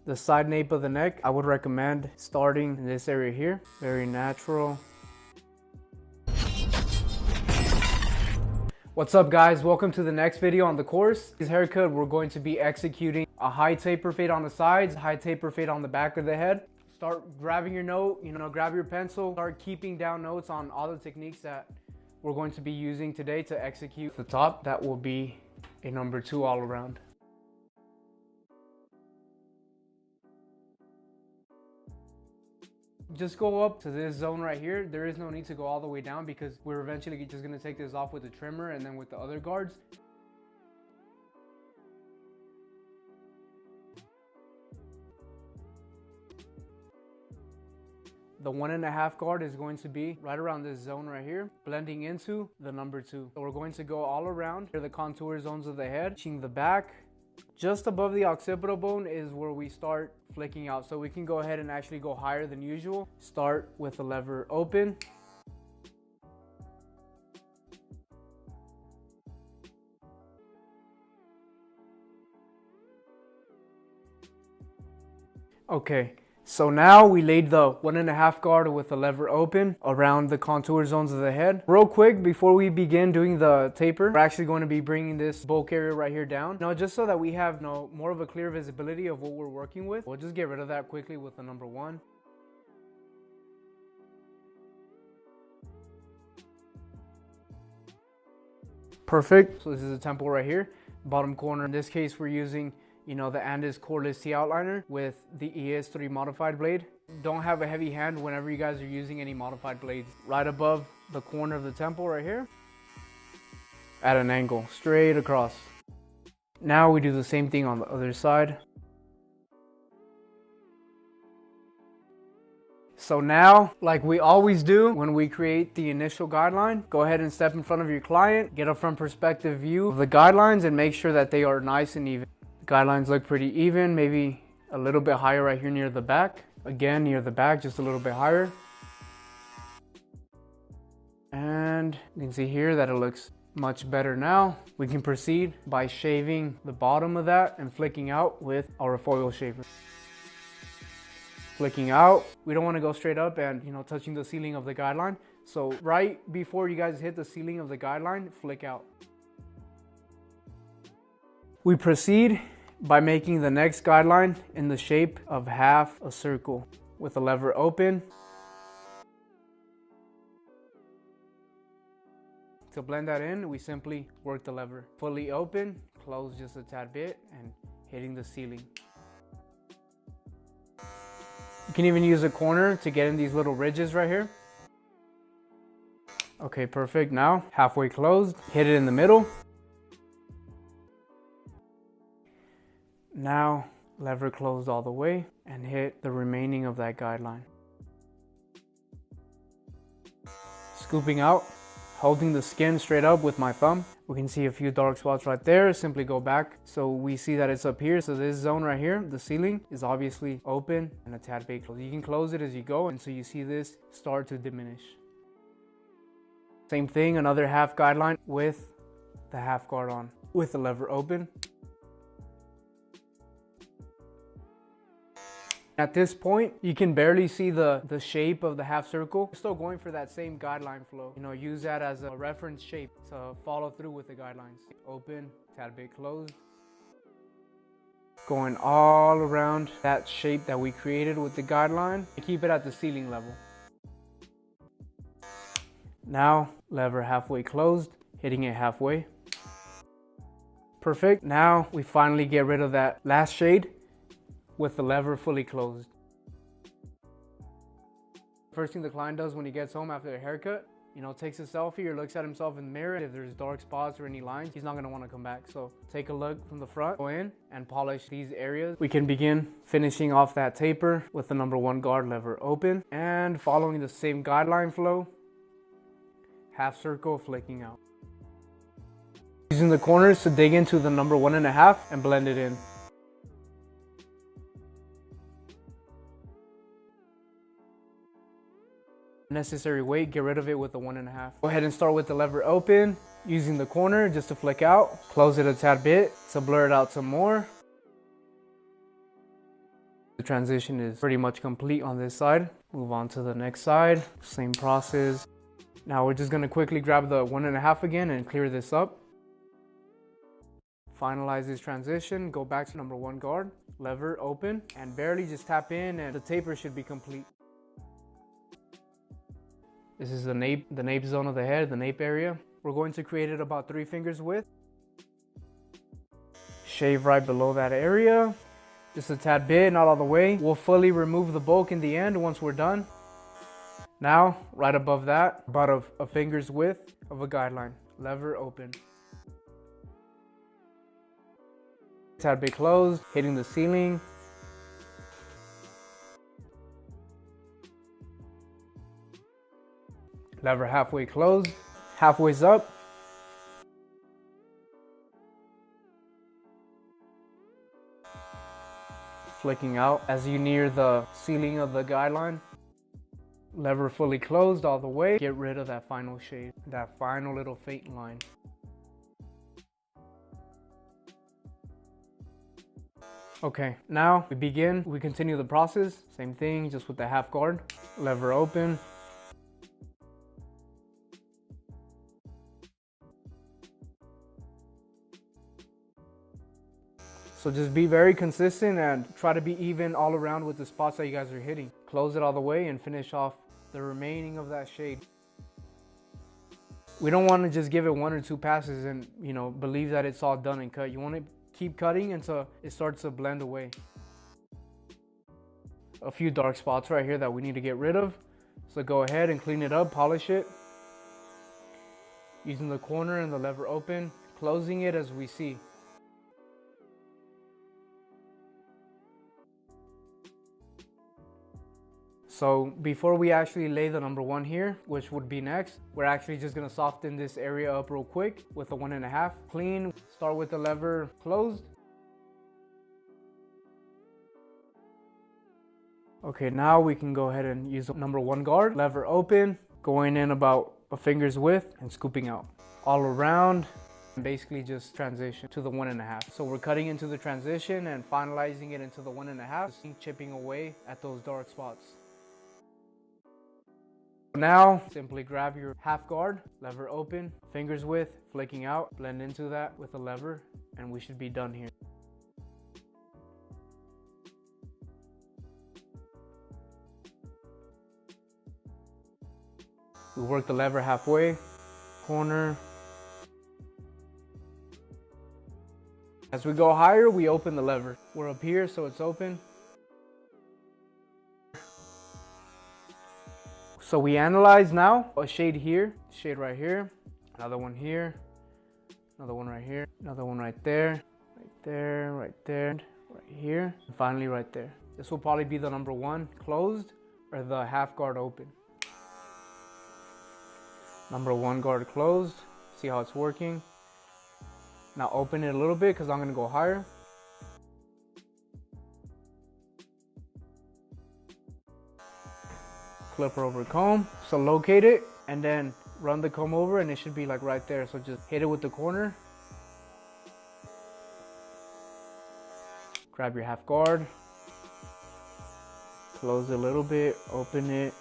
the side nape of the neck, I would recommend starting in this area here. Very natural. What's up guys, welcome to the next video on the course. This haircut, we're going to be executing a high taper fade on the sides, high taper fade on the back of the head. Start grabbing your note, grab your pencil, start keeping down notes on all the techniques that we're going to be using today to execute the top. That will be a number 2 all around. Just go up to this zone right here. There is no need to go all the way down because we're eventually just going to take this off with the trimmer and then with the other guards. The 1.5 guard is going to be right around this zone right here, blending into the number 2. So we're going to go all around here, the contour zones of the head, reaching the back. Just above the occipital bone is where we start flicking out. So we can go ahead and actually go higher than usual. Start with the lever open. Okay. So now we laid the 1.5 guard with the lever open around the contour zones of the head. Real quick, before we begin doing the taper, we're actually going to be bringing this bulk area right here down. Now, just so that we have more of a clear visibility of what we're working with, we'll just get rid of that quickly with the number 1. Perfect. So this is the temple right here, bottom corner. In this case, we're using the Andis Cordless T outliner with the ES3 modified blade. Don't have a heavy hand whenever you guys are using any modified blades. Right above the corner of the temple right here, at an angle, straight across. Now we do the same thing on the other side. So now, like we always do when we create the initial guideline, go ahead and step in front of your client, get a front perspective view of the guidelines and make sure that they are nice and even. Guidelines look pretty even, maybe a little bit higher right here near the back. Again, near the back, just a little bit higher. And you can see here that it looks much better now. We can proceed by shaving the bottom of that and flicking out with our foil shaver. Flicking out, we don't want to go straight up and touching the ceiling of the guideline. So right before you guys hit the ceiling of the guideline, flick out. We proceed by making the next guideline in the shape of half a circle with the lever open. To blend that in, we simply work the lever. Fully open, close just a tad bit, and hitting the ceiling. You can even use a corner to get in these little ridges right here. Okay, perfect. Now, halfway closed, hit it in the middle. Now, lever closed all the way and hit the remaining of that guideline. Scooping out, holding the skin straight up with my thumb. We can see a few dark spots right there. Simply go back so we see that it's up here. So this zone right here, the ceiling, is obviously open and a tad bit closed. You can close it as you go until you see this start to diminish. Same thing, another half guideline with the half guard on with the lever open. At this point, you can barely see the shape of the half circle. We're still going for that same guideline flow. Use that as a reference shape to follow through with the guidelines. Open, tad bit closed. Going all around that shape that we created with the guideline. Keep it at the ceiling level. Now, lever halfway closed, hitting it halfway. Perfect. Now, we finally get rid of that last shade with the lever fully closed. First thing the client does when he gets home after a haircut, takes a selfie or looks at himself in the mirror. If there's dark spots or any lines, he's not going to want to come back. So take a look from the front, go in and polish these areas. We can begin finishing off that taper with the number 1 guard, lever open, and following the same guideline flow, half circle, flicking out. Using the corners to dig into the number 1.5 and blend it in. Necessary weight, get rid of it with the 1.5. Go ahead and start with the lever open, using the corner just to flick out. Close it a tad bit to blur it out some more. The transition is pretty much complete on this side. Move on to the next side, same process. Now we're just gonna quickly grab the 1.5 again and clear this up. Finalize this transition, go back to number 1 guard, lever open, and barely just tap in and the taper should be complete. This is the nape zone of the head, the nape area. We're going to create it about 3 fingers width. Shave right below that area. Just a tad bit, not all the way. We'll fully remove the bulk in the end once we're done. Now, right above that, about a finger's width of a guideline. Lever open. Tad bit closed, hitting the ceiling. Lever halfway closed, halfway's up. Flicking out as you near the ceiling of the guideline. Lever fully closed all the way. Get rid of that final shade, that final little faint line. Okay, now we continue the process. Same thing, just with the half guard. Lever open. So just be very consistent and try to be even all around with the spots that you guys are hitting. Close it all the way and finish off the remaining of that shade. We don't want to just give it 1 or 2 passes and, you know, believe that it's all done and cut. You want to keep cutting until it starts to blend away. A few dark spots right here that we need to get rid of. So go ahead and clean it up, polish it. Using the corner and the lever open, closing it as we see. So before we actually lay the number 1 here, which would be next, we're actually just gonna soften this area up real quick with a 1.5. Clean, start with the lever closed. Okay, now we can go ahead and use the number 1 guard. Lever open, going in about a finger's width and scooping out. All around, and basically just transition to the 1.5. So we're cutting into the transition and finalizing it into the 1.5, chipping away at those dark spots. Now, simply grab your half guard, lever open, fingers width, flicking out, blend into that with a lever, and we should be done here. We work the lever halfway, corner. As we go higher, we open the lever. We're up here, so it's open. So we analyze now a shade here, shade right here, another one here, another one right here, another one right there, right there, right there, right here, and finally right there. This will probably be the number 1 closed or the half guard open. Number 1 guard closed. See how it's working. Now open it a little bit because I'm gonna go higher. Clipper over comb. So locate it and then run the comb over and it should be like right there. So just hit it with the corner. Grab your half guard. Close it a little bit, open it.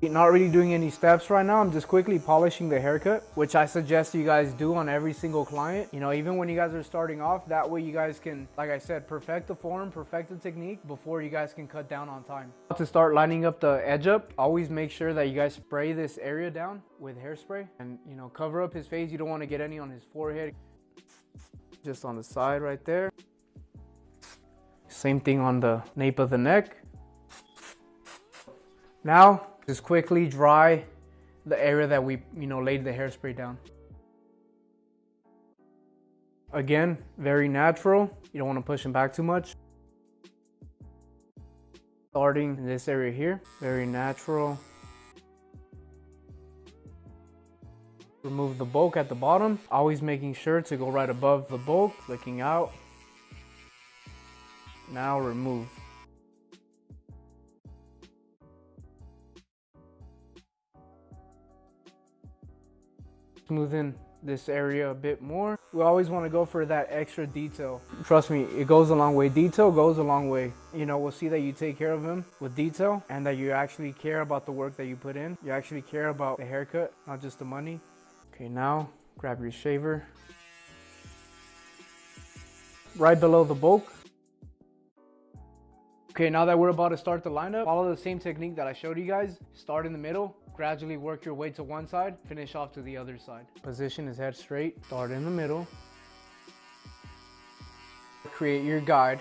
Not really doing any steps right now. I'm just quickly polishing the haircut, which I suggest you guys do on every single client. You know, even when you guys are starting off, that way you guys can, like I said, perfect the form, perfect the technique before you guys can cut down on time. To start lining up the edge up, always make sure that you guys spray this area down with hairspray and, you know, cover up his face. You don't want to get any on his forehead. Just on the side right there. Same thing on the nape of the neck. Now, just quickly dry the area that we, laid the hairspray down. Again, very natural. You don't want to push him back too much. Starting in this area here, very natural. Remove the bulk at the bottom, always making sure to go right above the bulk, flicking out. Now remove. Smoothen this area a bit more. We always want to go for that extra detail. Trust me, it goes a long way. Detail goes a long way. You know, we'll see that you take care of him with detail and that you actually care about the work that you put in. You actually care about the haircut, not just the money. Okay, now grab your shaver. Right below the bulk. Okay, now that we're about to start the lineup, follow the same technique that I showed you guys. Start in the middle, gradually work your way to one side, finish off to the other side. Position his head straight, start in the middle. Create your guide.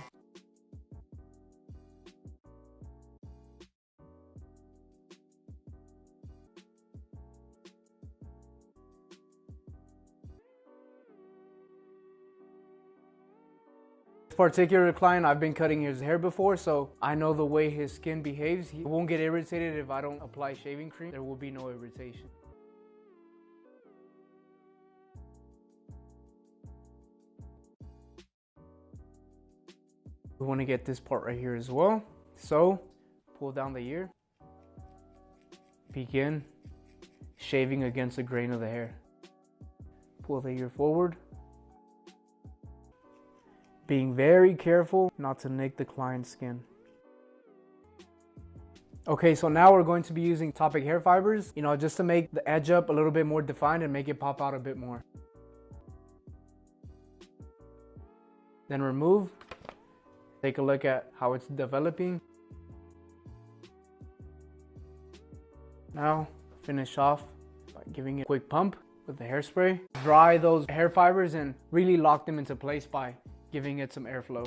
This particular client, I've been cutting his hair before, so I know the way his skin behaves. He won't get irritated if I don't apply shaving cream. There will be no irritation. We want to get this part right here as well. So pull down the ear. Begin shaving against the grain of the hair. Pull the ear forward. Being very careful not to nick the client's skin. Okay, so now we're going to be using topic hair fibers, you know, just to make the edge up a little bit more defined and make it pop out a bit more. Then remove. Take a look at how it's developing. Now finish off by giving it a quick pump with the hairspray. Dry those hair fibers and really lock them into place by giving it some airflow.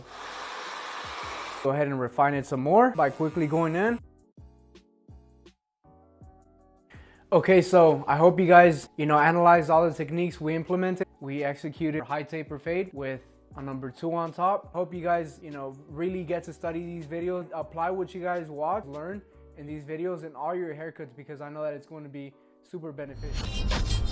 Go ahead and refine it some more by quickly going in. Okay, so I hope you guys, analyzed all the techniques we implemented. We executed high taper fade with a number 2 on top. Hope you guys, really get to study these videos. Apply what you guys watch, learn in these videos in all your haircuts, because I know that it's going to be super beneficial.